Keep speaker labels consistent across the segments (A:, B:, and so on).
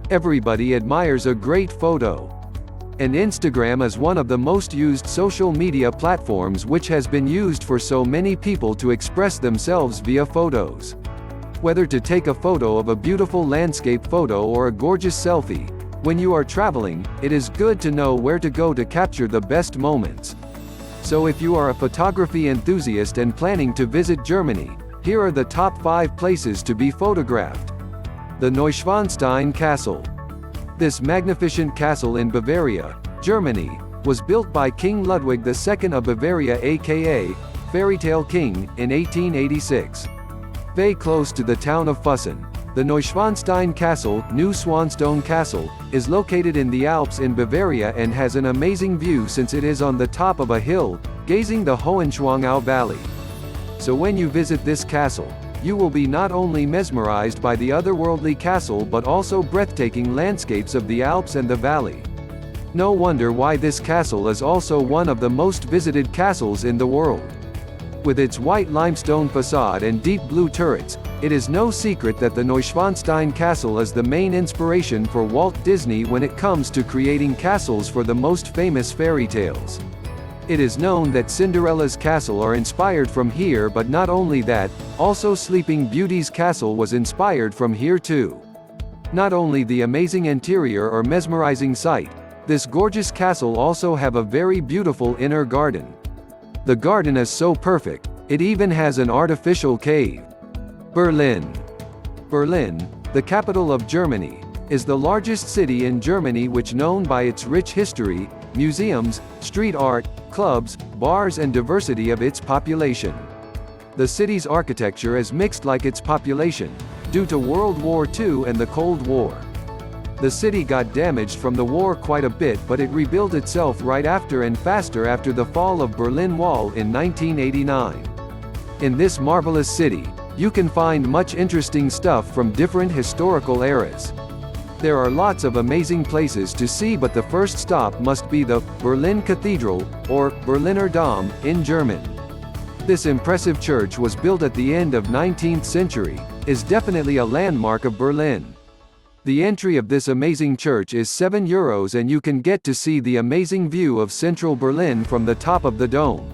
A: Everybody admires a great photo. And Instagram is one of the most used social media platforms which has been used for so many people to express themselves via photos. Whether to take a photo of a beautiful landscape photo or a gorgeous selfie, when you are traveling, it is good to know where to go to capture the best moments. So if you are a photography enthusiast and planning to visit Germany, here are the top 5 places to be photographed. The Neuschwanstein Castle. This magnificent castle in Bavaria, Germany, was built by King Ludwig II of Bavaria aka Fairytale King, in 1886. Very close to the town of Füssen, the Neuschwanstein Castle, Neuschwanstein Castle, is located in the Alps in Bavaria and has an amazing view since it is on the top of a hill, gazing the Hohenschwangau Valley. So when you visit this castle, you will be not only mesmerized by the otherworldly castle but also breathtaking landscapes of the Alps and the valley. No wonder why this castle is also one of the most visited castles in the world. With its white limestone facade and deep blue turrets, it is no secret that the Neuschwanstein Castle is the main inspiration for Walt Disney when it comes to creating castles for the most famous fairy tales. It is known that Cinderella's castle are inspired from here, but not only that, also Sleeping Beauty's castle was inspired from here too. Not only the amazing interior or mesmerizing sight, this gorgeous castle also have a very beautiful inner garden. The garden is so perfect, it even has an artificial cave. Berlin. Berlin, the capital of Germany, is the largest city in Germany which known by its rich history, museums, street art, clubs, bars and diversity of its population. The city's architecture is mixed like its population, due to World War II and the Cold War. The city got damaged from the war quite a bit, but it rebuilt itself right after and faster after the fall of Berlin Wall in 1989. In this marvelous city, you can find much interesting stuff from different historical eras. There are lots of amazing places to see, but the first stop must be the Berlin Cathedral, or Berliner Dom, in German. This impressive church was built at the end of 19th century, is definitely a landmark of Berlin. The entry of this amazing church is €7 and you can get to see the amazing view of central Berlin from the top of the dome.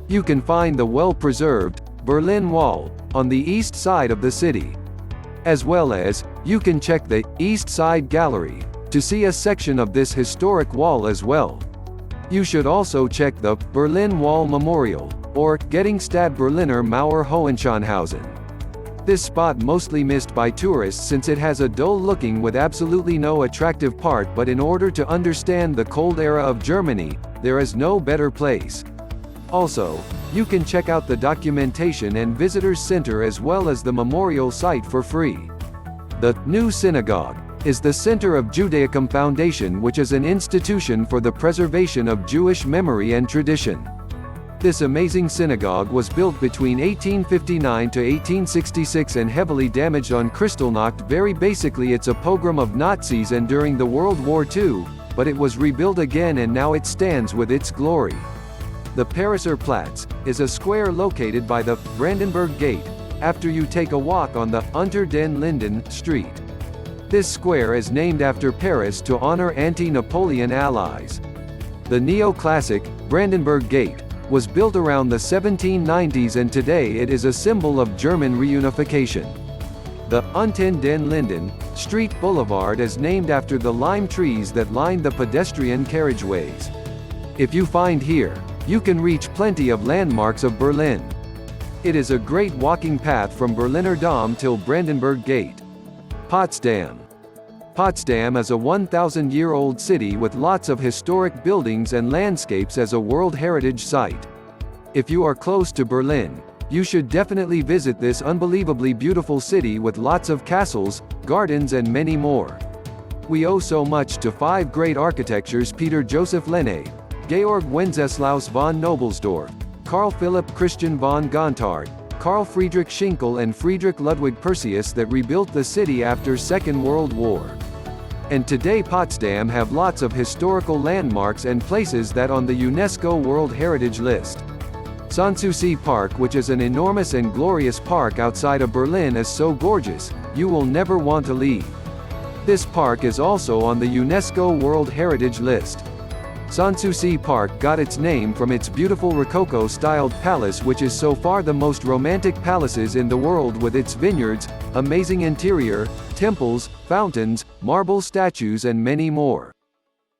A: You can find the well-preserved Berlin Wall on the east side of the city. As well as, you can check the East Side Gallery to see a section of this historic wall as well. You should also check the Berlin Wall Memorial, or Gedenkstätte Berliner Mauer Hohenschönhausen. This spot mostly missed by tourists since it has a dull looking with absolutely no attractive part, but in order to understand the cold era of Germany, there is no better place. Also, you can check out the documentation and visitors center as well as the memorial site for free. The New Synagogue is the center of Judaicum Foundation, which is an institution for the preservation of Jewish memory and tradition. This amazing synagogue was built between 1859 to 1866 and heavily damaged on Kristallnacht. Very basically it's a pogrom of Nazis and during the World War II, but it was rebuilt again and now it stands with its glory. The Pariser Platz is a square located by the Brandenburg Gate, after you take a walk on the Unter den Linden Street. This square is named after Paris to honor anti-Napoleon allies. The neoclassic Brandenburg Gate was built around the 1790s and today it is a symbol of German reunification. The Unter den Linden Street Boulevard is named after the lime trees that line the pedestrian carriageways. If you find here, you can reach plenty of landmarks of Berlin. It is a great walking path from Berliner Dom till Brandenburg Gate. Potsdam. Potsdam is a 1,000-year-old city with lots of historic buildings and landscapes as a World Heritage Site. If you are close to Berlin, you should definitely visit this unbelievably beautiful city with lots of castles, gardens and many more. We owe so much to 5 great architects: Peter Joseph Lenne, Georg Wenceslaus von Knobelsdorff, Carl Philipp Christian von Gontard, Carl Friedrich Schinkel and Friedrich Ludwig Perseus that rebuilt the city after Second World War. And today Potsdam have lots of historical landmarks and places that on the UNESCO World Heritage List. Sanssouci Park, which is an enormous and glorious park outside of Berlin, is so gorgeous, you will never want to leave. This park is also on the UNESCO World Heritage List. Sanssouci Park got its name from its beautiful Rococo-styled palace, which is so far the most romantic palaces in the world, with its vineyards, amazing interior, temples, fountains, marble statues and many more.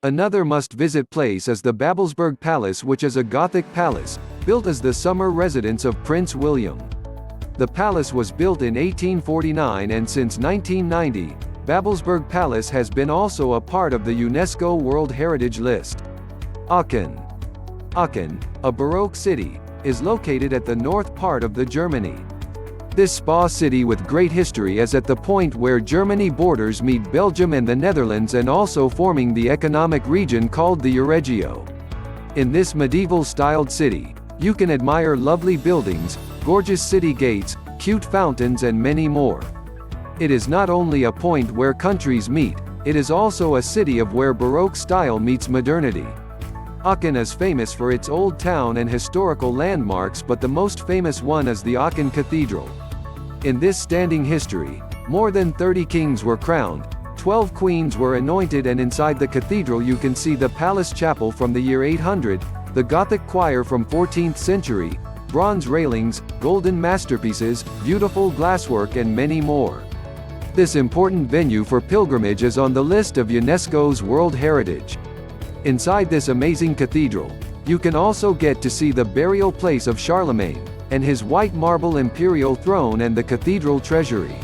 A: Another must-visit place is the Babelsberg Palace, which is a Gothic palace, built as the summer residence of Prince William. The palace was built in 1849 and since 1990, Babelsberg Palace has been also a part of the UNESCO World Heritage List. Aachen. Aachen, a Baroque city, is located at the north part of Germany. This spa city with great history is at the point where Germany borders meet Belgium and the Netherlands, and also forming the economic region called the Euregio. In this medieval-styled city, you can admire lovely buildings, gorgeous city gates, cute fountains and many more. It is not only a point where countries meet, it is also a city of where Baroque style meets modernity. Aachen is famous for its old town and historical landmarks, but the most famous one is the Aachen Cathedral. In this standing history, more than 30 kings were crowned, 12 queens were anointed, and inside the cathedral you can see the palace chapel from the year 800, the Gothic choir from 14th century, bronze railings, golden masterpieces, beautiful glasswork and many more. This important venue for pilgrimage is on the list of UNESCO's World Heritage. Inside this amazing cathedral, you can also get to see the burial place of Charlemagne, and his white marble imperial throne and the cathedral treasury.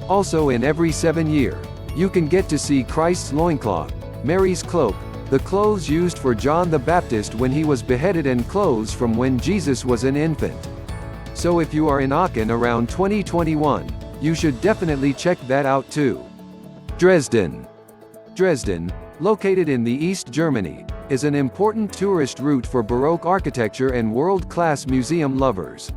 A: Also, in every 7 years, you can get to see Christ's loincloth, Mary's cloak, the clothes used for John the Baptist when he was beheaded, and clothes from when Jesus was an infant. So if you are in Aachen around 2021, you should definitely check that out too. Dresden. Dresden, located in the East Germany, is an important tourist route for Baroque architecture and world-class museum lovers.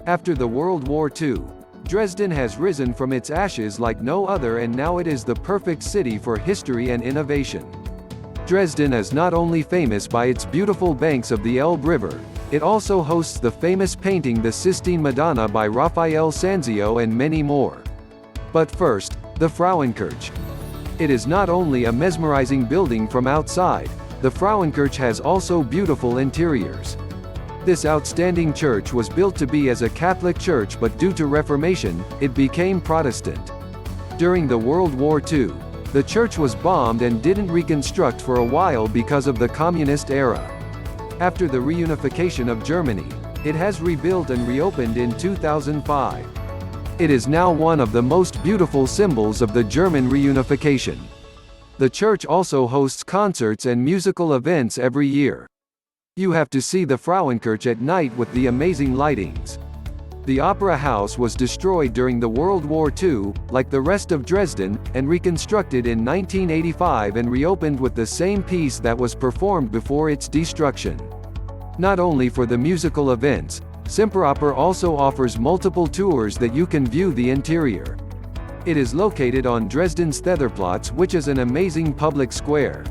A: After the World War II, Dresden has risen from its ashes like no other, and now it is the perfect city for history and innovation. Dresden is not only famous by its beautiful banks of the Elbe River, it also hosts the famous painting The Sistine Madonna by Raphael Sanzio and many more. But first, the Frauenkirche. It is not only a mesmerizing building from outside, the Frauenkirche has also beautiful interiors. This outstanding church was built to be as a Catholic church, but due to Reformation, it became Protestant. During the World War II, the church was bombed and didn't reconstruct for a while because of the communist era. After the reunification of Germany, it has rebuilt and reopened in 2005. It is now one of the most beautiful symbols of the German reunification. The church also hosts concerts and musical events every year. You have to see the Frauenkirche at night with the amazing lightings. The Opera House was destroyed during the World War II, like the rest of Dresden, and reconstructed in 1985 and reopened with the same piece that was performed before its destruction. Not only for the musical events, Semperoper also offers multiple tours that you can view the interior. It is located on Dresden's Thederplatz, which is an amazing public square.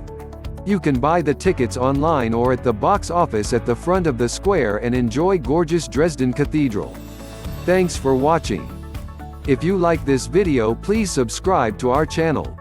A: You can buy the tickets online or at the box office at the front of the square and enjoy gorgeous Dresden Cathedral. Thanks for watching. If you like this video, please subscribe to our channel.